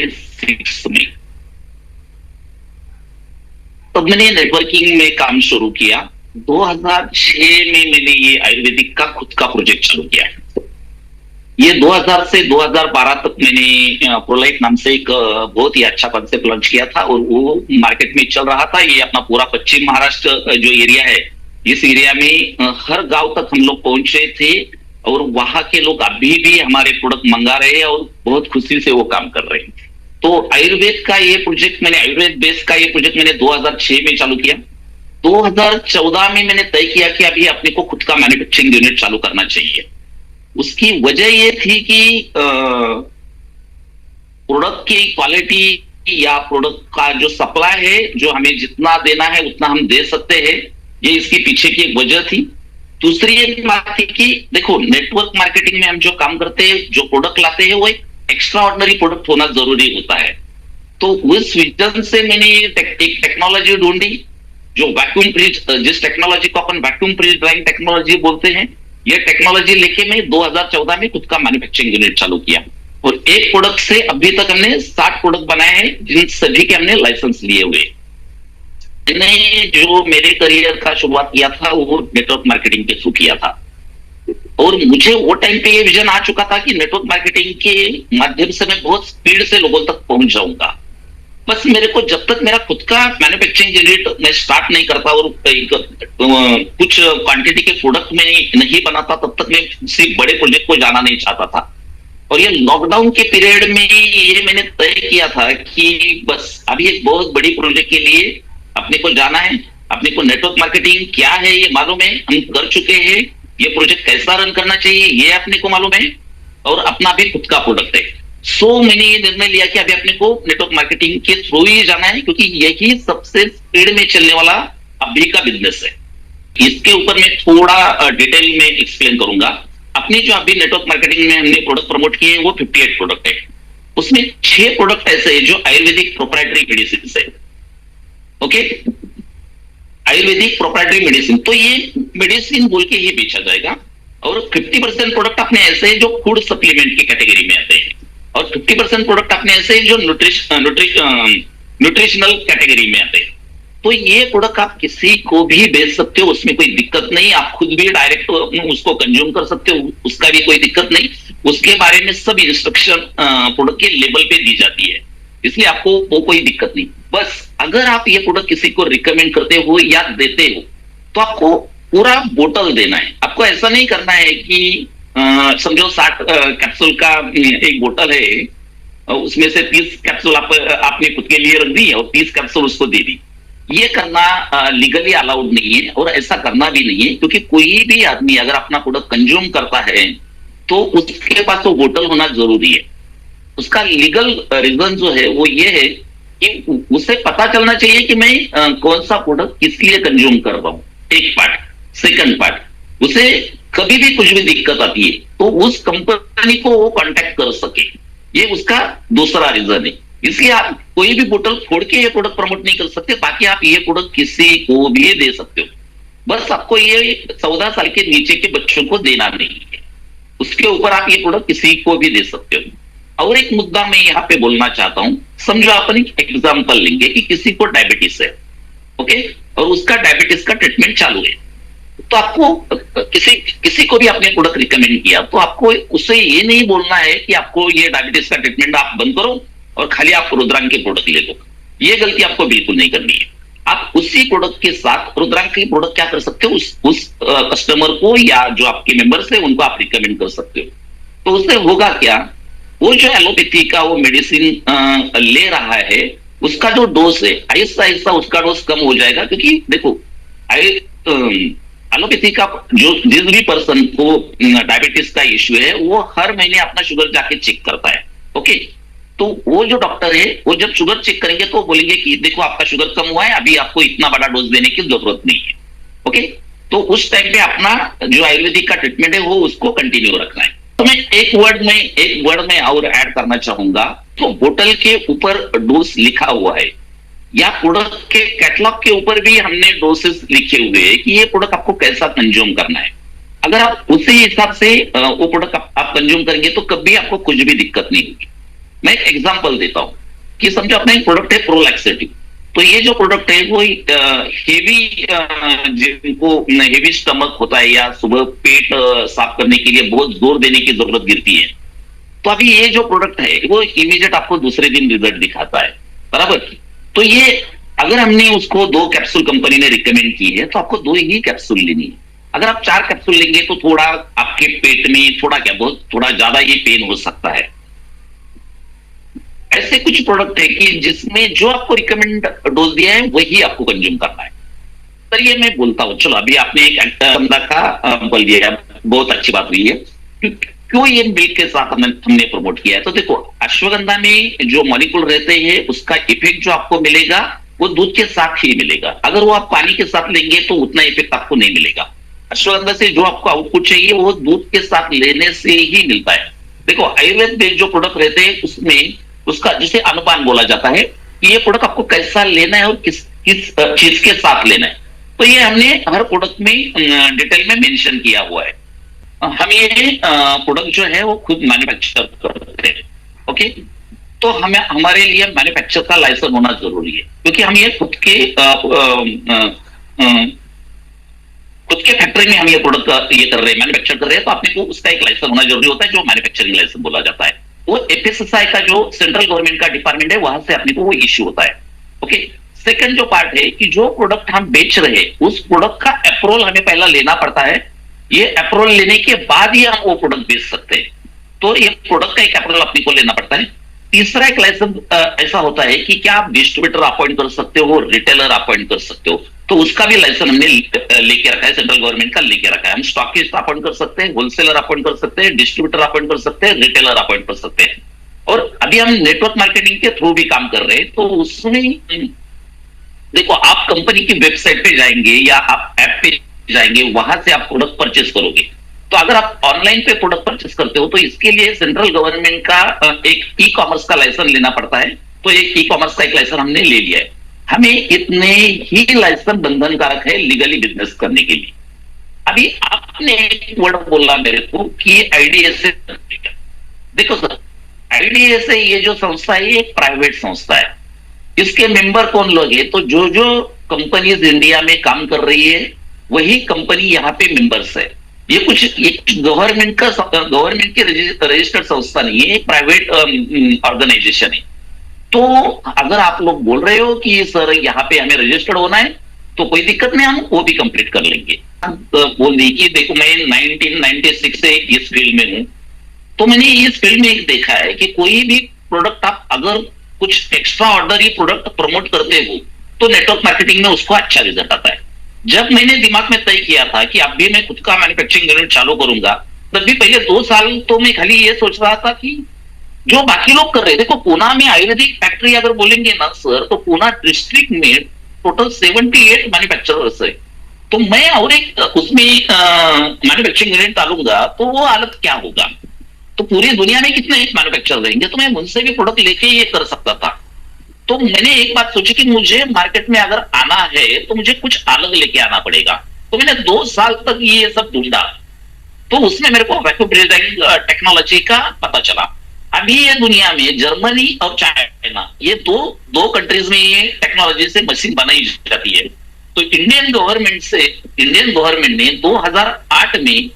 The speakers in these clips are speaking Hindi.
2006 में। तब मैंने नेटवर्किंग में काम शुरू किया। 2006 में मैंने ये आयुर्वेदिक का खुद का प्रोजेक्ट शुरू किया। ये 2000 से 2012 तक मैंने प्रोलाइट नाम से एक बहुत ही अच्छा कॉन्सेप्ट लॉन्च किया था और वो मार्केट में चल रहा था। ये अपना पूरा पश्चिम महाराष्ट्र जो एरिया है, इस एरिया में हर गांव तक हम लोग पहुंचे थे और वहां के लोग अभी भी हमारे प्रोडक्ट मंगा रहे हैं और बहुत खुशी से वो काम कर रहे हैं। तो आयुर्वेद का ये प्रोजेक्ट मैंने, आयुर्वेद बेस्ड का ये प्रोजेक्ट मैंने 2006 में चालू किया। 2014 में मैंने तय किया कि अभी अपने को खुद का मैन्युफैक्चरिंग यूनिट चालू करना चाहिए। उसकी वजह ये थी कि प्रोडक्ट की क्वालिटी या प्रोडक्ट का जो सप्लाई है, जो हमें जितना देना है उतना हम दे सकते हैं, ये इसके पीछे की एक वजह थी। दूसरी एक बात थी कि देखो, नेटवर्क मार्केटिंग में हम जो काम करते हैं, जो प्रोडक्ट लाते हैं, वो एक एक्स्ट्रा ऑर्डिनरी प्रोडक्ट होना जरूरी होता है। तो उस विजन से मैंने एक टेक्नोलॉजी ढूंढी जो वैक्यूम फ्रीज, जिस टेक्नोलॉजी को अपन वैक्यूम फ्रीज ड्राइंग टेक्नोलॉजी बोलते हैं, ये टेक्नोलॉजी लेके मैं 2014 में खुद का मैन्युफैक्चरिंग यूनिट चालू किया और एक प्रोडक्ट से अभी तक हमने 60 प्रोडक्ट बनाए हैं, जिन सभी के हमने लाइसेंस लिए हुए। मैंने जो मेरे करियर का शुरुआत किया था वो नेटवर्क मार्केटिंग के थ्रू किया था और मुझे वो टाइम पे ये विजन आ चुका था कि नेटवर्क मार्केटिंग के माध्यम से मैं बहुत स्पीड से लोगों तक पहुंच जाऊंगा। बस मेरे को जब तक मेरा खुद का मैन्युफैक्चरिंग यूनिट मैं स्टार्ट नहीं करता और कुछ क्वांटिटी के प्रोडक्ट में नहीं बनाता, तब तक मैं किसी बड़े प्रोजेक्ट को जाना नहीं चाहता था। और ये लॉकडाउन के पीरियड में ये मैंने तय किया था कि बस अभी एक बहुत बड़ी प्रोजेक्ट के लिए अपने को जाना है। अपने को नेटवर्क मार्केटिंग क्या है ये मालूम है, हम कर चुके हैं। ये प्रोजेक्ट कैसा रन करना चाहिए ये अपने को मालूम है और अपना भी खुद का प्रोडक्ट है। सो मैंने ये निर्णय लिया कि अभी अपने को नेटवर्क मार्केटिंग के थ्रू ही जाना है, क्योंकि यही सबसे स्पीड में चलने वाला अभी का बिजनेस है। इसके ऊपर मैं थोड़ा डिटेल में एक्सप्लेन करूंगा। अपनी जो अभी नेटवर्क मार्केटिंग में हमने प्रोडक्ट प्रमोट किए वो 58 प्रोडक्ट है। उसमें 6 प्रोडक्ट ऐसे है जो आयुर्वेदिक प्रोप्राइटरी मेडिसिन है। ओके, आयुर्वेदिक प्रोप्राइटरी मेडिसिन, तो ये मेडिसिन बोल के ये बेचा जाएगा। और 50% प्रोडक्ट अपने ऐसे हैं जो फूड सप्लीमेंट की कैटेगरी में आते हैं और 50% प्रोडक्ट अपने ऐसे हैं जो न्यूट्रिशनल कैटेगरी में आते हैं। तो ये प्रोडक्ट आप किसी को भी बेच सकते हो, उसमें कोई दिक्कत नहीं। आप खुद भी डायरेक्ट उसको कंज्यूम कर सकते हो, उसका भी कोई दिक्कत नहीं। उसके बारे में सब इंस्ट्रक्शन प्रोडक्ट के लेबल पे दी जाती है, इसलिए आपको वो कोई दिक्कत नहीं। बस अगर आप ये प्रोडक्ट किसी को रिकमेंड करते हो या देते हो तो आपको पूरा बोतल देना है। आपको ऐसा नहीं करना है कि समझो 60 कैप्सूल का एक बोतल है, उसमें से 30 कैप्सूल आपने खुद के लिए रख दी और 30 कैप्सूल उसको दे दी। ये करना लीगली अलाउड नहीं है और ऐसा करना भी नहीं है, क्योंकि कोई भी आदमी अगर अपना प्रोडक्ट कंज्यूम करता है तो उसके पास वो बोतल होना जरूरी है। उसका लीगल रीजन जो है वो ये है कि उसे पता चलना चाहिए कि मैं कौन सा प्रोडक्ट किस लिए कंज्यूम कर रहा हूं, एक पार्ट। सेकंड पार्ट, उसे कभी भी कुछ भी दिक्कत आती है तो उस कंपनी को वो कांटेक्ट कर सके, ये उसका दूसरा रीजन है। इसलिए आप कोई भी बोतल फोड़ के ये प्रोडक्ट प्रमोट नहीं कर सकते, बाकी आप ये प्रोडक्ट किसी को भी दे सकते हो। बस आपको ये 14 साल के नीचे के बच्चों को देना नहीं है, उसके ऊपर आप ये प्रोडक्ट किसी को भी दे सकते हो। और एक मुद्दा मैं यहाँ पे बोलना चाहता हूं। समझो अपन एक एग्जाम्पल लेंगे कि किसी को डायबिटीज है, ओके, और उसका डायबिटीज का ट्रीटमेंट चालू है। तो आपको किसी को भी आपने प्रोडक्ट रिकमेंड किया तो आपको उसे ये नहीं बोलना है कि आपको ये डायबिटीज का ट्रीटमेंट आप बंद करो और खाली आप रुद्रांक के प्रोडक्ट ले लो। ये गलती आपको बिल्कुल नहीं करनी है। आप उसी प्रोडक्ट के साथ रुद्रांक के प्रोडक्ट क्या कर सकते हो, उस कस्टमर को या जो आपके मेंबर्स है उनको आप रिकमेंड कर सकते हो। तो उससे होगा क्या, वो जो एलोपैथी का वो मेडिसिन ले रहा है उसका जो डोज है आहिस्ता आहिस्ता उसका डोज कम हो जाएगा। क्योंकि देखो एलोपैथी का जिस भी पर्सन को डायबिटीज का इश्यू है वो हर महीने अपना शुगर जाके चेक करता है। ओके, तो वो जो डॉक्टर है वो जब शुगर चेक करेंगे तो बोलेंगे कि देखो आपका शुगर कम हुआ है, अभी आपको इतना बड़ा डोज देने की जरूरत नहीं है। ओके, तो उस टाइम पे अपना जो आयुर्वेदिक का ट्रीटमेंट है वो उसको कंटिन्यू रखना है। तो मैं एक वर्ड में और ऐड करना चाहूंगा। तो बोतल के ऊपर डोज लिखा हुआ है या प्रोडक्ट के कैटलॉग के ऊपर भी हमने डोसेस लिखे हुए हैं कि ये प्रोडक्ट आपको कैसा कंज्यूम करना है। अगर आप उसी हिसाब से वो प्रोडक्ट आप कंज्यूम करेंगे तो कभी आपको कुछ भी दिक्कत नहीं होगी। मैं एक एग्जांपल देता हूं कि समझो अपना एक प्रोडक्ट है प्रोलैक्सेटिव। तो ये जो प्रोडक्ट है वो हेवी, जिनको हेवी स्टमक होता है या सुबह पेट साफ करने के लिए बहुत जोर देने की जरूरत गिरती है, तो अभी ये जो प्रोडक्ट है वो इमीडिएट आपको दूसरे दिन रिजल्ट दिखाता है, बराबर। तो ये अगर हमने उसको 2 कैप्सूल कंपनी ने रिकमेंड की है तो आपको 2 ही कैप्सूल लेनी है। अगर आप 4 कैप्सूल लेंगे तो थोड़ा आपके पेट में थोड़ा क्या बहुत थोड़ा ज्यादा ये पेन हो सकता है। ऐसे कुछ प्रोडक्ट है कि जिसमें जो आपको रिकमेंड डोज दिया है वही आपको कंज्यूम करना है। सर ये मैं बोलता हूं, चलो अभी आपने एक बंदा का बोल दिया, बहुत अच्छी बात हुई है। क्यों ये मिल्क के साथ हमने प्रमोट किया है? तो देखो, अश्वगंधा में जो मॉलिक्यूल रहते हैं उसका इफेक्ट जो आपको मिलेगा वो दूध के साथ ही मिलेगा। अगर वो आप पानी के साथ लेंगे तो उतना इफेक्ट आपको नहीं मिलेगा। अश्वगंधा से जो आपको आउटपुट चाहिए वो दूध के साथ लेने से ही मिलता है। देखो, आयुर्वेद में जो प्रोडक्ट रहते हैं उसमें उसका जिसे अनुपान बोला जाता है कि ये प्रोडक्ट आपको कैसा लेना है और किस किस चीज के साथ लेना है। तो ये हमने हर प्रोडक्ट में डिटेल में मेंशन किया हुआ है। हम ये प्रोडक्ट जो है वो खुद मैन्युफैक्चर करते हैं। ओके, तो हमें हमारे लिए मैन्युफैक्चर का लाइसेंस होना जरूरी है, क्योंकि हम ये खुद के फैक्ट्री में हम ये प्रोडक्ट ये कर रहे हैं, मैन्युफैक्चर कर रहे हैं, तो अपने को उसका एक लाइसेंस होना जरूरी होता है, जो मैन्युफैक्चरिंग लाइसेंस बोला जाता है। वो एफएसएसआई का जो सेंट्रल गवर्नमेंट का डिपार्टमेंट है वहां से अपने को वो इश्यू होता है। ओके, सेकंड जो पार्ट है कि जो प्रोडक्ट हम बेच रहे हैं उस प्रोडक्ट का अप्रूवल हमें पहला लेना पड़ता है। ये अप्रूवल लेने के बाद ही हम वो प्रोडक्ट बेच सकते हैं। तो ये प्रोडक्ट का एक अप्रूवल अपने को लेना पड़ता है। तीसरा एक लाइसेंस ऐसा होता है कि क्या आप डिस्ट्रीब्यूटर अपॉइंट कर सकते हो, रिटेलर अपॉइंट कर सकते हो, तो उसका भी लाइसेंस हमने लेके रखा है, सेंट्रल गवर्नमेंट का लेके रखा है। हम स्टॉकिस्ट अपॉइंट कर सकते हैं, होलसेलर अपॉइंट कर सकते हैं, डिस्ट्रीब्यूटर अपॉइंट कर सकते हैं, रिटेलर अपॉइंट कर सकते हैं। और अभी हम नेटवर्क मार्केटिंग के थ्रू भी काम कर रहे हैं। तो उसमें देखो, आप कंपनी की वेबसाइट पे जाएंगे या आप ऐप पे जाएंगे, वहां से आप प्रोडक्ट परचेस करोगे। तो अगर आप ऑनलाइन पे प्रोडक्ट परचेस करते हो तो इसके लिए सेंट्रल गवर्नमेंट का एक ई कॉमर्स का लाइसेंस लेना पड़ता है। तो एक ई कॉमर्स का एक लाइसेंस हमने ले लिया है। हमें इतने ही लाइसेंस बंधनकारक है लीगली बिजनेस करने के लिए। अभी आपने एक वर्ड बोला मेरे को कि आईडीएसए। देखो सर, आईडीएसए ये जो संस्था है ये एक प्राइवेट संस्था है। इसके मेंबर कौन लोग हैं? तो जो जो कंपनीज इंडिया में काम कर रही है वही कंपनी यहाँ पे मेंबर्स है। ये कुछ गवर्नमेंट की रजिस्टर्ड संस्था नहीं है, प्राइवेट ऑर्गेनाइजेशन है। तो अगर आप लोग बोल रहे हो कि सर यहाँ पे हमें रजिस्टर्ड होना है तो कोई दिक्कत नहीं, हम वो भी कंप्लीट कर लेंगे। बोल दी कि देखो, मैं 1996 से इस फील्ड में हूं, तो मैंने इस फील्ड में एक देखा है कि कोई भी प्रोडक्ट आप अगर कुछ एक्स्ट्रा ऑर्डर ही प्रोडक्ट प्रमोट करते हो तो नेटवर्क मार्केटिंग में उसको अच्छा रिजल्ट आता है। जब मैंने दिमाग में तय किया था कि अब भी मैं खुद का मैन्युफैक्चरिंग यूनिट चालू करूंगा, तब भी पहले 2 साल तो मैं खाली ये सोच रहा था कि जो बाकी लोग कर रहे हैं। देखो, पुणे में आयुर्वेदिक फैक्ट्री अगर बोलेंगे ना सर, तो पुणे डिस्ट्रिक्ट में टोटल 78 मैन्युफैक्चरर्स है। तो मैं और एक उसमें मैन्युफैक्चरिंग यूनिट डालूंगा तो वो हालत क्या होगा? तो पूरी दुनिया में कितने एक मैन्युफैक्चरर रहेंगे? तो मैं मुझसे भी प्रोडक्ट लेके ये कर सकता था। तो मैंने एक बात सोची कि मुझे मार्केट में अगर आना है तो मुझे कुछ अलग लेके आना पड़ेगा। तो मैंने 2 साल तक ये सब ढूंढा, तो उसमें मेरे को वैक्यूम ब्रीदिंग टेक्नोलॉजी का पता चला। अभी ये दुनिया में जर्मनी और चाइना, ये दो कंट्रीज में ये टेक्नोलॉजी से मशीन बनाई जाती है। तो इंडियन गवर्नमेंट ने 2008 में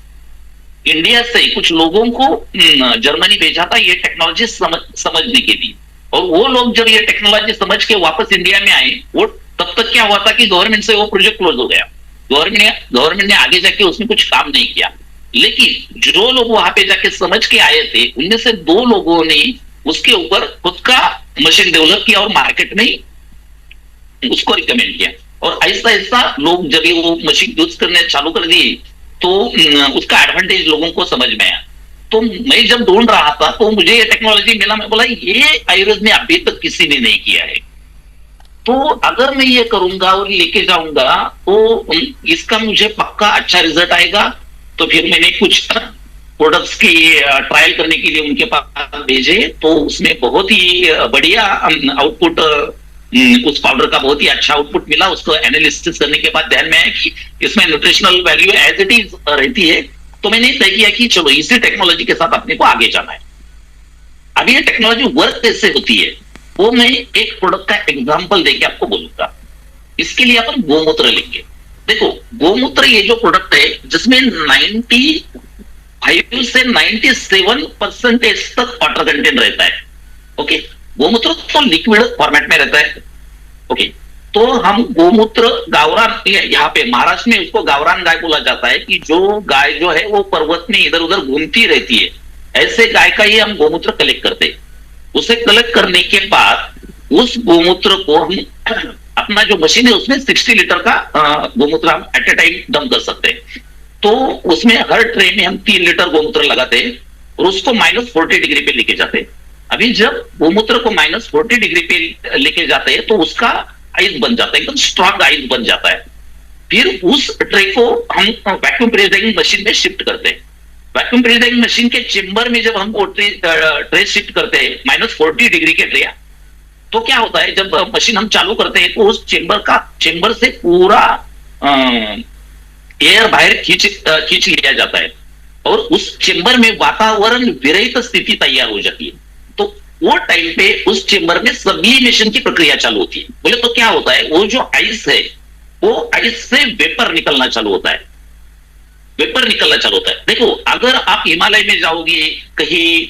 इंडिया से कुछ लोगों को जर्मनी भेजा था ये टेक्नोलॉजी समझने के लिए। और वो लोग जब ये टेक्नोलॉजी समझ के वापस इंडिया में आए, वो तब तक क्या हुआ था कि गवर्नमेंट से वो प्रोजेक्ट क्लोज हो गया। गवर्नमेंट ने आगे जाके उसमें कुछ काम नहीं किया। लेकिन जो लोग वहां पे जाके समझ के आए थे, उनमें से 2 लोगों ने उसके ऊपर खुद का मशीन डेवलप किया और मार्केट में उसको रिकमेंड किया। और ऐसा ऐसा लोग जब ये वो मशीन यूज करने चालू कर दिए तो उसका एडवांटेज लोगों को समझ में आया। तो मैं जब ढूंढ रहा था तो मुझे ये टेक्नोलॉजी मिला। मैं बोला ये आयुर्वेद में अभी तक किसी ने नहीं किया है, तो अगर मैं ये करूंगा और लेके जाऊंगा तो इसका मुझे पक्का अच्छा रिजल्ट आएगा। तो फिर मैंने कुछ प्रोडक्ट्स की ट्रायल करने के लिए उनके पास भेजे, तो उसमें बहुत ही बढ़िया आउटपुट, उस पाउडर का बहुत ही अच्छा आउटपुट मिला। उसको एनालिसिस करने के बाद ध्यान में आया कि इसमें nutritional value as it is रहती है। तो मैंने तय किया कि चलो इसी टेक्नोलॉजी के साथ अपने को आगे जाना है। अभी ये टेक्नोलॉजी वर्क कैसे होती है, वो मैं एक प्रोडक्ट का एग्जांपल देके आपको बोलूंगा। इसके लिए अपन गोमूत्र लेंगे। देखो, गोमूत्र ये जो प्रोडक्ट है जिसमें 95 से 97% तक वाटर कंटेंट रहता है। ओके, गोमूत्र तो लिक्विड फॉर्मेट में रहता है। ओके, तो हम गोमूत्र गावरान, यहाँ पे महाराष्ट्र में उसको गावरान गाय बोला जाता है कि जो गाय जो है वो पर्वत में इधर उधर घूमती रहती है, ऐसे गाय का ही हम गोमूत्र कलेक्ट करते हैं। उसे कलेक्ट करने के बाद उस गोमूत्र को हम अपना जो मशीन है उसमें 60 लीटर का गोमूत्र हम एट ए टाइम डंप कर सकते हैं। तो उसमें हर ट्रे में हम 3 लीटर गोमूत्र लगाते हैं और उसको -40 डिग्री पे लेके जाते हैं। अभी जब गोमूत्र को -40 डिग्री पे लेके जाते हैं तो उसका आइस बन जाता है, एकदम स्ट्रॉन्ग आइस बन जाता है। फिर उस ट्रे को हम वैक्यूम प्रेसिंग मशीन में शिफ्ट करते हैं। वैक्यूम प्रेसिंग मशीन के चेंबर में जब हम वो ट्रे शिफ्ट करते हैं -40 डिग्री के ट्रे, तो क्या होता है जब मशीन हम चालू करते हैं तो उस चेंबर से पूरा एयर बाहर खींच लिया जाता है और उस चेंबर में वातावरण विरहित स्थिति तैयार हो जाती है। तो वो टाइम पे उस चेंबर में सब्लिमेशन की प्रक्रिया चालू होती है। बोले तो क्या होता है, वो जो आइस है वो आइस से वेपर निकलना चालू होता है। वेपर निकलना चालू होता है। देखो, अगर आप हिमालय में जाओगे, कहीं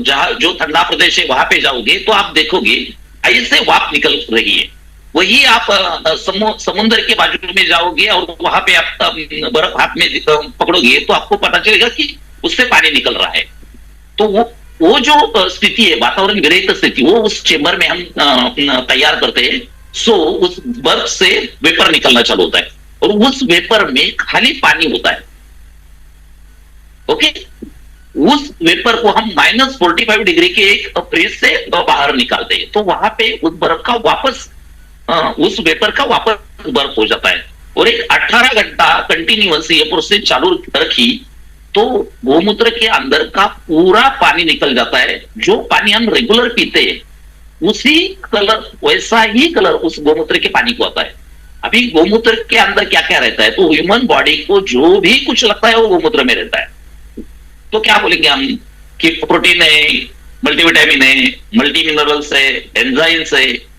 जहां जो ठंडा प्रदेश है वहां पे जाओगे तो आप देखोगे आइस से वाप निकल रही है। वही आप समुद्र के बाजू में जाओगे और वहां पे आप बर्फ हाथ में पकड़ोगे तो आपको पता चलेगा कि उससे पानी निकल रहा है। तो वो जो स्थिति है, वातावरण विरहित स्थिति, वो उस चेंबर में हम तैयार करते हैं। सो उस बर्फ से वेपर निकलना चालू होता है और उस वेपर में खाली पानी होता है। ओके, उस वेपर को हम -45 डिग्री के एक फ्रिज से बाहर निकालते हैं। तो वहां पे उस बर्फ का वापस उस वेपर का वापस बर्फ हो जाता है और एक 18 घंटा कंटिन्यूअस ये प्रोसेस चालू रखी तो गोमूत्र के अंदर का पूरा पानी निकल जाता है। जो पानी हम रेगुलर पीते हैं उसी कलर, वैसा ही कलर उस गोमूत्र के पानी को आता है। अभी गोमूत्र के अंदर क्या क्या रहता है, तो ह्यूमन बॉडी को जो भी कुछ लगता है वो गोमूत्र में रहता है। तो क्या बोलेंगे हम कि प्रोटीन है, मल्टीविटामिन है, मल्टी मिनरल्स है, एंजाइम्स है,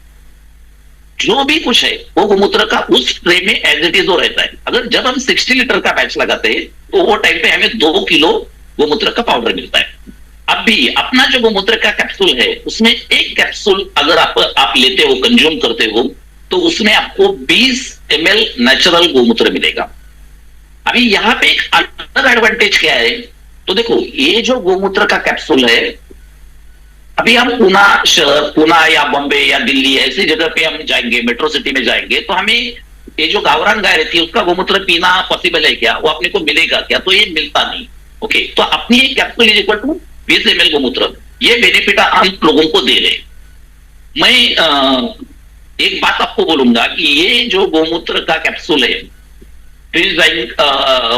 जो भी कुछ है वो गोमूत्र का उस ट्रे में एज इट इज वो रहता है। अगर जब हम 60 लीटर का बैच लगाते हैं तो वो टाइम पे हमें 2 किलो गोमूत्र का पाउडर मिलता है। अब भी अपना जो गोमूत्र का कैप्सूल है उसमें एक कैप्सूल अगर आप लेते हो, कंज्यूम करते हो, तो उसमें आपको 20 ml नेचुरल गोमूत्र मिलेगा। अभी यहाँ पे एक अदर एडवांटेज क्या है, तो देखो ये जो गोमूत्र का कैप्सूल है, अभी हम पुणे या बॉम्बे या दिल्ली ऐसी जगह पे हम जाएंगे, मेट्रो सिटी में जाएंगे, तो हमें ये जो गावरान गाय रहती है उसका गोमूत्र पीना पॉसिबल है क्या, वो अपने को मिलेगा क्या, तो ये मिलता नहीं। ओके, तो अपनी capsule is equal to 20 ml गोमूत्र, ये बेनिफिट हम लोगों को दे रहे। मैं एक बात आपको बोलूंगा कि ये जो गोमूत्र का कैप्सूल है फ्रीज ड्राइंग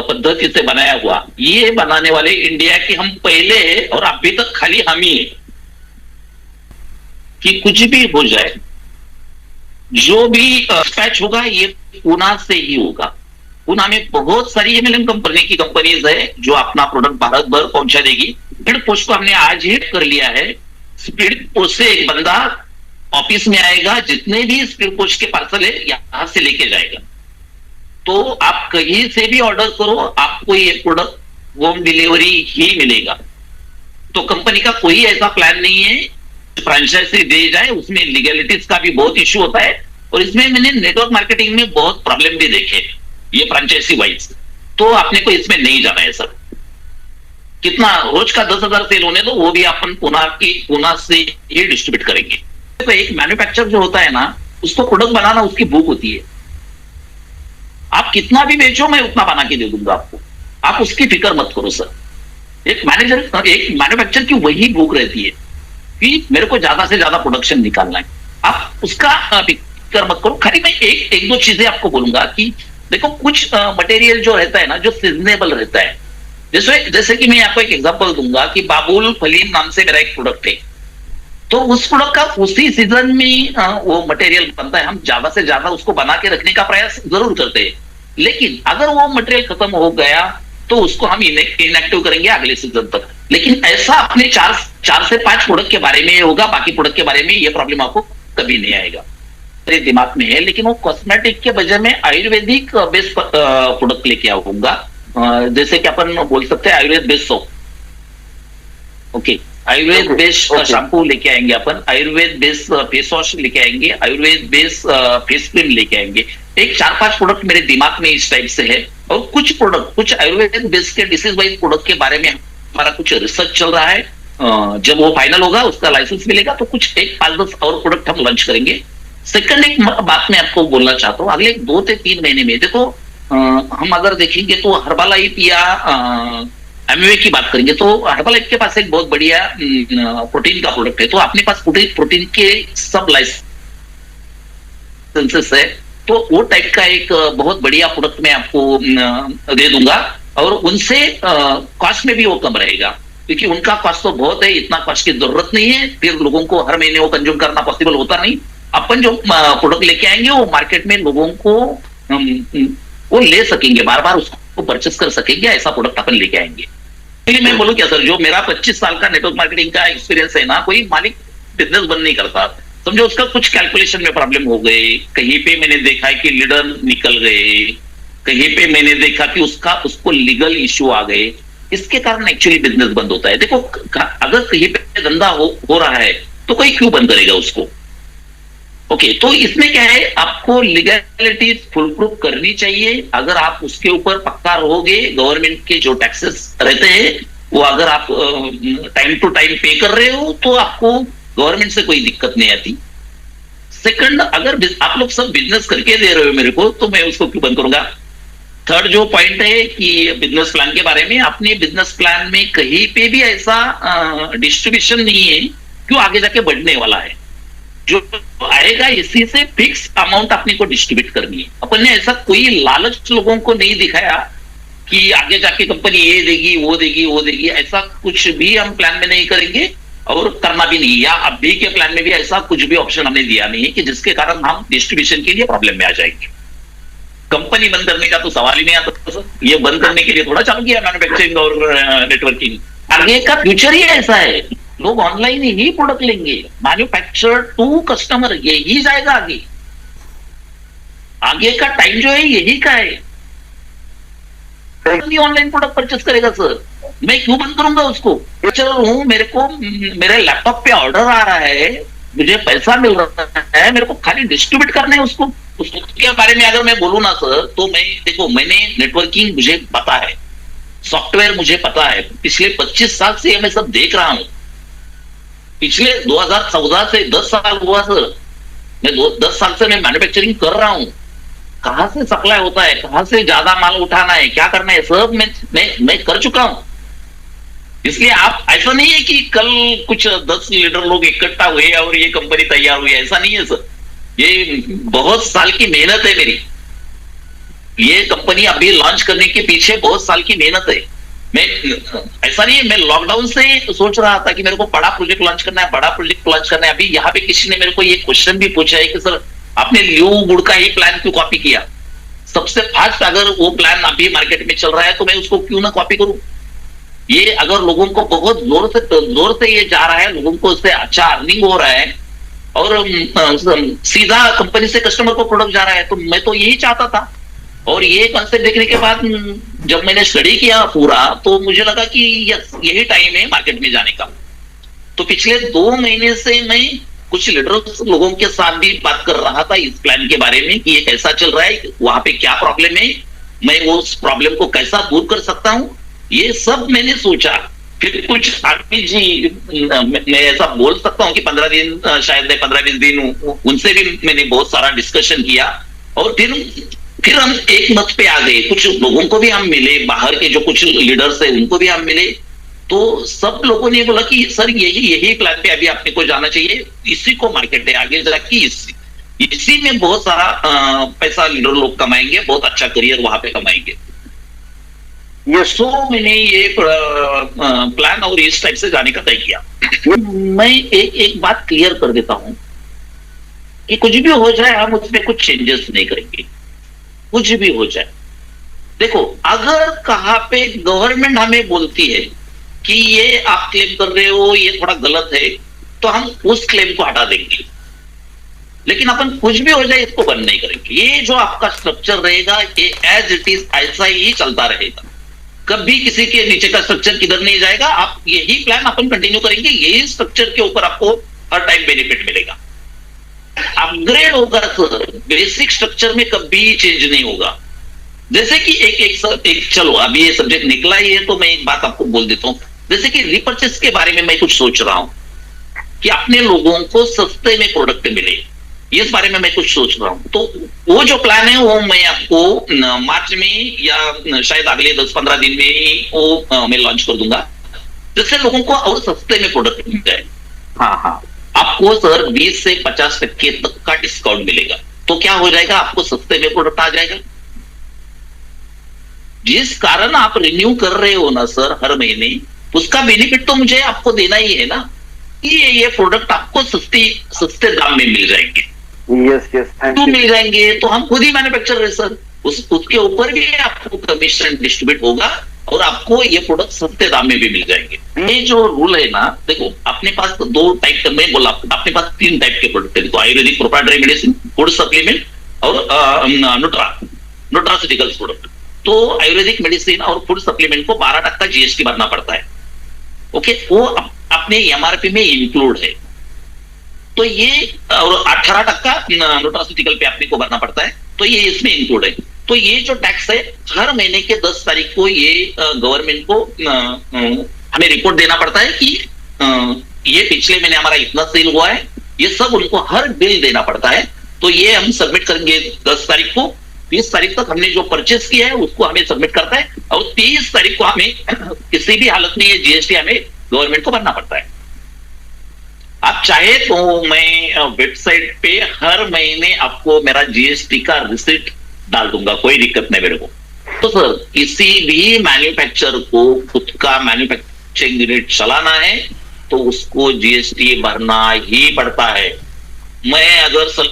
पद्धति से बनाया हुआ, ये बनाने वाले इंडिया के हम पहले और अभी तक खाली हम ही है कि कुछ भी हो जाए, जो भी डिस्पैच होगा ये पुणे से ही होगा। पुणे में बहुत सारी एमएलएम कंपनीज है जो अपना प्रोडक्ट भारत भर पहुंचा देगी। स्पीड पोस्ट को हमने आज ही कर लिया है। स्पीड पोस्ट से एक बंदा ऑफिस में आएगा, जितने भी स्पीड पोस्ट के पार्सल है यहां से लेके जाएगा। तो आप कहीं से भी ऑर्डर करो, आपको ये प्रोडक्ट होम डिलीवरी ही मिलेगा। तो कंपनी का कोई ऐसा प्लान नहीं है फ्रेंचाइजी दे जाए, उसमें लीगलिटीज का भी बहुत इश्यू होता है और इसमें मैंने नेटवर्क मार्केटिंग में बहुत प्रॉब्लम भी देखे ये फ्रेंचाइजी वाइज। तो आपने को इसमें नहीं जाना है सर। कितना रोज का 10,000 सेल होने दो, वो भी अपन पुणे से ही डिस्ट्रीब्यूट करेंगे। तो एक मैन्युफैक्चर जो होता है ना, उसको प्रोडक्ट बनाना उसकी भूख होती है। आप कितना भी बेचो मैं उतना बना के दे दूंगा आपको, आप उसकी फिक्र मत करो सर। एक मैन्युफैक्चर की वही भूख रहती है कि मेरे को ज्यादा से ज्यादा प्रोडक्शन निकालना है, आप उसका फिक्र मत करो। खाली मैं एक दो चीजें आपको बोलूंगा कि देखो कुछ मटेरियल जो रहता है ना, जो सीजनेबल रहता है, जैसे कि मैं आपको एक एग्जांपल दूंगा कि बाबुल फलीम नाम से मेरा एक प्रोडक्ट है, तो उस प्रोडक्ट का उसी सीजन में वो मटेरियल बनता है। हम ज्यादा से ज्यादा उसको बना के रखने का प्रयास जरूर करते हैं, लेकिन अगर वो मटेरियल खत्म हो गया तो उसको हम इनएक्टिव करेंगे अगले सीजन तक। लेकिन ऐसा अपने 4 से 5 प्रोडक्ट के बारे में होगा, बाकी प्रोडक्ट के बारे में ये प्रॉब्लम आपको कभी नहीं आएगा, मेरे दिमाग में है। लेकिन वो कॉस्मेटिक के बजाय में आयुर्वेदिक बेस्ड प्रोडक्ट लेके आऊंगा। जैसे कि अपन बोल सकते हैं Ayurveda based soap, okay, Ayurveda based shampoo लेके आएंगे अपन, आयुर्वेद बेस्ड फेस वॉश लेके आएंगे, आयुर्वेद बेस्ड फेस क्रीम लेके आएंगे। एक 4-5 प्रोडक्ट मेरे दिमाग में इस टाइप से है। और कुछ प्रोडक्ट, कुछ आयुर्वेद बेस्ड के डिसीज वाइज प्रोडक्ट के बारे में हमारा कुछ रिसर्च चल रहा है। जब वो फाइनल होगा, उसका लाइसेंस मिलेगा, तो कुछ एक 5-10 और प्रोडक्ट हम लॉन्च करेंगे। सेकंड एक बात मैं आपको बोलना चाहता हूँ, अगले 2 से 3 महीने में देखो, हम अगर देखेंगे तो हर्बालाइफ या एमवे की बात करेंगे तो हर्बालाइफ के पास एक बहुत बढ़िया प्रोटीन का प्रोडक्ट है। तो अपने पास प्रोटीन के सब लाइसेंसेस है, तो वो टाइप का एक बहुत बढ़िया प्रोडक्ट मैं आपको दे दूंगा। और उनसे कॉस्ट में भी वो कम रहेगा, क्योंकि उनका कॉस्ट तो बहुत है, इतना कॉस्ट की जरूरत नहीं है, फिर लोगों को हर महीने वो कंज्यूम करना पॉसिबल होता नहीं। अपन जो प्रोडक्ट लेके आएंगे वो मार्केट में लोगों को वो ले सकेंगे, बार बार उसको परचेस कर सकेंगे, ऐसा प्रोडक्ट अपन लेके आएंगे। इसलिए मैं बोलूं क्या सर, जो मेरा 25 साल का नेटवर्क मार्केटिंग का एक्सपीरियंस है ना, कोई मालिक बिजनेस बंद नहीं करता। समझो उसका कुछ कैलकुलेशन में प्रॉब्लम हो गई, कहीं पे मैंने देखा है कि लीडर निकल गए, कहीं पे मैंने देखा कि उसको लीगल इश्यू आ गए, इसके कारण एक्चुअली बिजनेस बंद होता है। देखो, अगर कहीं पे धंधा हो रहा है तो कोई क्यों बंद करेगा उसको, ओके। तो इसमें क्या है, आपको लीगलिटी फुल प्रूफ करनी चाहिए। अगर आप उसके ऊपर पक्का रहोगे, गवर्नमेंट के जो टैक्सेस रहते हैं वो अगर आप टाइम टू टाइम पे कर रहे हो, तो आपको गवर्नमेंट से कोई दिक्कत नहीं आती। सेकंड, अगर आप लोग सब बिजनेस करके दे रहे हो मेरे को, तो मैं उसको क्यों बंद करूंगा। थर्ड जो पॉइंट है कि बिजनेस प्लान के बारे में, अपने बिजनेस प्लान में कहीं पे भी ऐसा डिस्ट्रीब्यूशन नहीं है क्यों आगे जाके बढ़ने वाला है। जो आएगा इसी से फिक्स अमाउंट अपने को डिस्ट्रीब्यूट करनी है। अपन ने ऐसा कोई लालच लोगों को नहीं दिखाया कि आगे जाके कंपनी ये देगी वो देगी वो देगी, ऐसा कुछ भी हम प्लान में नहीं करेंगे और करना भी नहीं, या अभी के प्लान में भी ऐसा कुछ भी ऑप्शन हमने दिया नहीं है कि जिसके कारण हम डिस्ट्रीब्यूशन के लिए प्रॉब्लम में आ जाएंगे। कंपनी बंद करने का तो सवाल ही नहीं आता सर, ये बंद करने के लिए थोड़ा चालू किया मैन्युफैक्चरिंग और नेटवर्किंग। आगे का फ्यूचर ही ऐसा है, लोग ऑनलाइन ही प्रोडक्ट लेंगे, मैन्युफैक्चर टू कस्टमर यही जाएगा आगे। आगे का टाइम जो है यही का है, ऑनलाइन प्रोडक्ट परचेस करेगा सर, मैं क्यों बंद करूंगा उसको। चल हूं, मेरे को मेरे लैपटॉप पे ऑर्डर आ रहा है, मुझे पैसा मिल रहा है, मेरे को खाली डिस्ट्रीब्यूट करना है उसको के बारे में अगर मैं बोलूँ ना सर, तो मैं देखो, मैंने नेटवर्किंग मुझे पता है, सॉफ्टवेयर मुझे पता है, पिछले 25 साल से मैं सब देख रहा हूं। पिछले 2014 से 10 साल हुआ सर, मैं 10 साल से मैं मैन्युफैक्चरिंग कर रहा हूं। कहां से सप्लाई होता है, कहां से ज्यादा माल उठाना है, क्या करना है, सब मैं कर चुका हूं। इसलिए आप, ऐसा नहीं है कि कल कुछ 10 लीडर लोग इकट्ठा हुए और ये कंपनी तैयार हुई, ऐसा नहीं है सर। ये बहुत साल की मेहनत है मेरी, ये कंपनी अभी लॉन्च करने के पीछे बहुत साल की मेहनत है। मैं, ऐसा नहीं है, मैं लॉकडाउन से सोच रहा था कि मेरे को बड़ा प्रोजेक्ट लॉन्च करना है, बड़ा प्रोजेक्ट लॉन्च करना है। अभी यहाँ पे किसी ने मेरे को ये क्वेश्चन भी पूछा है कि सर आपने ल्यू गुड़ का ही प्लान क्यों कॉपी किया, सबसे फास्ट अगर वो प्लान अभी मार्केट में चल रहा है तो मैं उसको क्यों ना कॉपी करूं। ये अगर लोगों को बहुत जोर से ये जा रहा है, लोगों को उससे अच्छा अर्निंग हो रहा है और सीधा कंपनी से कस्टमर को प्रोडक्ट जा रहा है, तो मैं तो यही चाहता था। और ये कॉन्सेप्ट देखने के बाद जब मैंने स्टडी किया पूरा, तो मुझे लगा कि यस, यही टाइम है मार्केट में जाने का। तो पिछले 2 महीने से मैं कुछ लीडर्स लोगों के साथ भी बात कर रहा था इस प्लान के बारे में कि ये कैसा चल रहा है, वहां पे क्या प्रॉब्लम है, मैं उस प्रॉब्लम को कैसा दूर कर सकता हूं, ये सब मैंने सोचा। फिर कुछ आरपी जी, मैं ऐसा बोल सकता हूँ कि 15 दिन, शायद 15-20 दिन उनसे भी मैंने बहुत सारा डिस्कशन किया। और फिर हम एक मत पे आ गए, कुछ लोगों को भी हम मिले, बाहर के जो कुछ लीडर्स है उनको भी हम मिले, तो सब लोगों ने बोला कि सर यही प्लान पे अभी आपने को जाना चाहिए, इसी को मार्केट है, आगे जाके इसी में बहुत सारा पैसा लीडर लोग कमाएंगे, बहुत अच्छा करियर वहां पे कमाएंगे। सो मैंने ये प्लान और इस टाइप से जाने का तय किया। मैं एक बात क्लियर कर देता हूं कि कुछ भी हो जाए हम उसमें कुछ चेंजेस नहीं करेंगे, कुछ भी हो जाए। देखो, अगर कहां पे गवर्नमेंट हमें बोलती है कि ये आप क्लेम कर रहे हो ये थोड़ा गलत है, तो हम उस क्लेम को हटा देंगे। लेकिन अपन कुछ भी हो जाए इसको बंद नहीं करेंगे। ये जो आपका स्ट्रक्चर रहेगा ये एज इट इज ऐसा ही चलता रहेगा, कभी किसी के नीचे का स्ट्रक्चर किधर नहीं जाएगा। आप यही प्लान अपन कंटिन्यू करेंगे, यही स्ट्रक्चर के ऊपर आपको हर टाइम बेनिफिट मिलेगा। अपग्रेड होगा सर, बेसिक स्ट्रक्चर में कभी चेंज नहीं होगा। जैसे कि एक चलो अभी ये सब्जेक्ट निकला ही है तो मैं एक बात आपको बोल देता हूं। जैसे कि रिपर्चेस के बारे में मैं कुछ सोच रहा हूं कि अपने लोगों को सस्ते में प्रोडक्ट मिले, इस बारे में मैं कुछ सोच रहा हूं। तो वो जो प्लान है वो मैं आपको मार्च में या शायद अगले 10-15 दिन में ही वो मैं लॉन्च कर दूंगा, जिससे लोगों को और सस्ते में प्रोडक्ट मिल जाए। हाँ हाँ, आपको सर 20 से 50% तक का डिस्काउंट मिलेगा। तो क्या हो जाएगा, आपको सस्ते में प्रोडक्ट आ जाएगा। जिस कारण आप रिन्यू कर रहे हो ना सर हर महीने, उसका बेनिफिट तो मुझे आपको देना ही है ना, कि ये प्रोडक्ट आपको सस्ते दाम में मिल जाएंगे। यस यस, थैंक तो यू। मिल जाएंगे तो हम खुद ही मैन्युफैक्चर है सर, उसके ऊपर भी आपको कमीशन डिस्ट्रीब्यूट होगा और आपको ये प्रोडक्ट सस्ते दाम में भी मिल जाएंगे। ये जो रूल है ना, देखो अपने पास तो 2 टाइप का, मैं बोला अपने पास 3 टाइप के प्रोडक्ट है। तो Ayurvedic proprietary medicine, food supplement और न्यूट्रास्यूटिकल्स प्रोडक्ट। तो आयुर्वेदिक मेडिसिन और फूड सप्लीमेंट को 12% जीएसटी भरना पड़ता है। ओके, वो अपने एमआरपी में इंक्लूड है। तो ये और 18% न्यूट्रास्यूटिकल पे आपने को भरना पड़ता है, तो ये इसमें इंक्लूड है। तो ये जो टैक्स है हर महीने के 10 तारीख को ये गवर्नमेंट को हमें रिपोर्ट देना पड़ता है कि ये पिछले महीने हमारा इतना सेल हुआ है, ये सब उनको हर बिल देना पड़ता है। तो ये हम सबमिट करेंगे 10 तारीख को। 30 तारीख तक हमने जो परचेस किया है उसको हमें सबमिट करता है, और 30 तारीख को हमें किसी भी हालत में ये जीएसटी हमें गवर्नमेंट को भरना पड़ता है। आप चाहे तो मैं वेबसाइट पे हर महीने आपको मेरा जीएसटी का रिसिप्ट डाल दूंगा, कोई दिक्कत नहीं मेरे को। तो सर किसी भी मैन्युफैक्चरर को खुद का मैन्युफैक्चरिंग यूनिट चलाना है तो उसको जीएसटी भरना ही पड़ता है। मैं अगर सर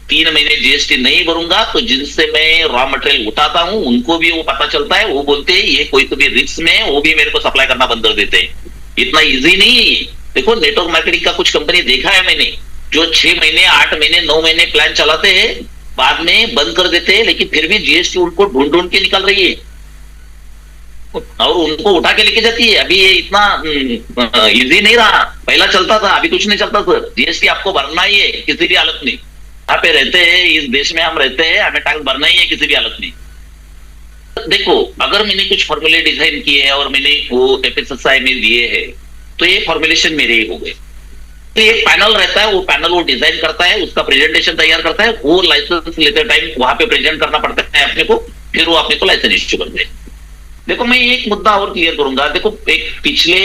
3 महीने जीएसटी नहीं भरूंगा तो जिनसे मैं रॉ मटेरियल उठाता हूं उनको भी वो पता चलता है, वो बोलते हैं ये कोई तो भी रिस्क में है, वो भी मेरे को सप्लाई करना बंद कर देते हैं। इतना इजी नहीं। देखो नेटवर्क मार्केटिंग का कुछ कंपनी देखा है मैंने, जो 6 महीने 8 महीने 9 महीने प्लान चलाते हैं, बाद में बंद कर देते हैं, लेकिन फिर भी जीएसटी उनको ढूंढ ढूंढ के निकल रही है और उनको उठा के लेके जाती है। अभी ये इतना इजी नहीं रहा, पहला चलता था, अभी कुछ नहीं चलता सर। जीएसटी आपको भरना ही है किसी भी हालत में। यहाँ पे रहते हैं, इस देश में हम रहते हैं, हमें टैक्स भरना ही है किसी भी हालत में। देखो अगर मैंने कुछ फॉर्मूले डिजाइन किए हैं और मैंने वो एफएसएसआई में दिए हैं तो ये फॉर्मुलेशन मेरे ही हो गए। तो एक पैनल रहता है, वो पैनल वो डिजाइन करता है, उसका प्रेजेंटेशन तैयार करता है, वो लाइसेंस लेते टाइम वहां पे प्रेजेंट करना पड़ता है अपने को, फिर वो अपने को लाइसेंस इश्यू करते हैं। देखो मैं एक मुद्दा और क्लियर करूंगा। देखो एक पिछले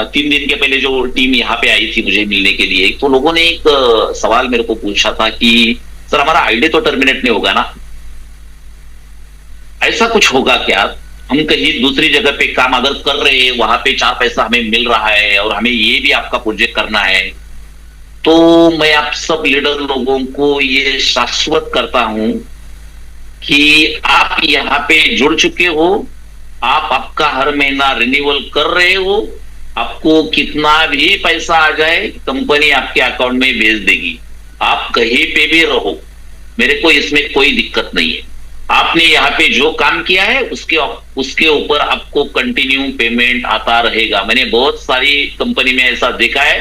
3 दिन के पहले जो टीम यहाँ पे आई थी मुझे मिलने के लिए, तो लोगों ने एक सवाल मेरे को पूछा था कि सर हमारा आईडी तो टर्मिनेट नहीं होगा ना, ऐसा कुछ होगा क्या? हम कहीं दूसरी जगह पे काम अगर कर रहे हैं, वहां पे 4 पैसा हमें मिल रहा है और हमें ये भी आपका प्रोजेक्ट करना है, तो मैं आप सब लीडर लोगों को ये शाश्वत करता हूं कि आप यहाँ पे जुड़ चुके हो, आप आपका हर महीना रिन्यूअल कर रहे हो, आपको कितना भी पैसा आ जाए कंपनी आपके अकाउंट में भेज देगी। आप कहीं पे भी रहो, मेरे को इसमें कोई दिक्कत नहीं है। आपने यहाँ पे जो काम किया है उसके ऊपर आपको कंटिन्यू पेमेंट आता रहेगा। मैंने बहुत सारी कंपनी में ऐसा देखा है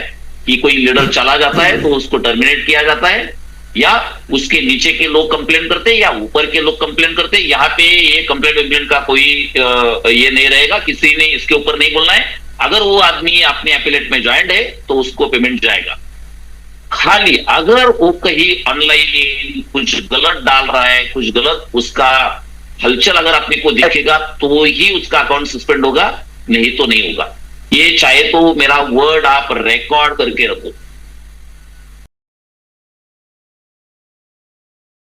कि कोई लीडर चला जाता है तो उसको टर्मिनेट किया जाता है, या उसके नीचे के लोग कंप्लेन करते हैं या ऊपर के लोग कंप्लेन करते हैं। यहाँ पे ये कंप्लेन का कोई ये नहीं रहेगा, किसी ने इसके ऊपर नहीं बोलना है। अगर वो आदमी अपने एफिलिएट में ज्वाइंट है तो उसको पेमेंट जाएगा। खाली अगर वो कहीं ऑनलाइन कुछ गलत डाल रहा है, कुछ गलत उसका हलचल अगर अपने को दिखेगा तो ही उसका अकाउंट सस्पेंड होगा, नहीं तो नहीं होगा। ये चाहे तो मेरा वर्ड आप रिकॉर्ड करके रखो।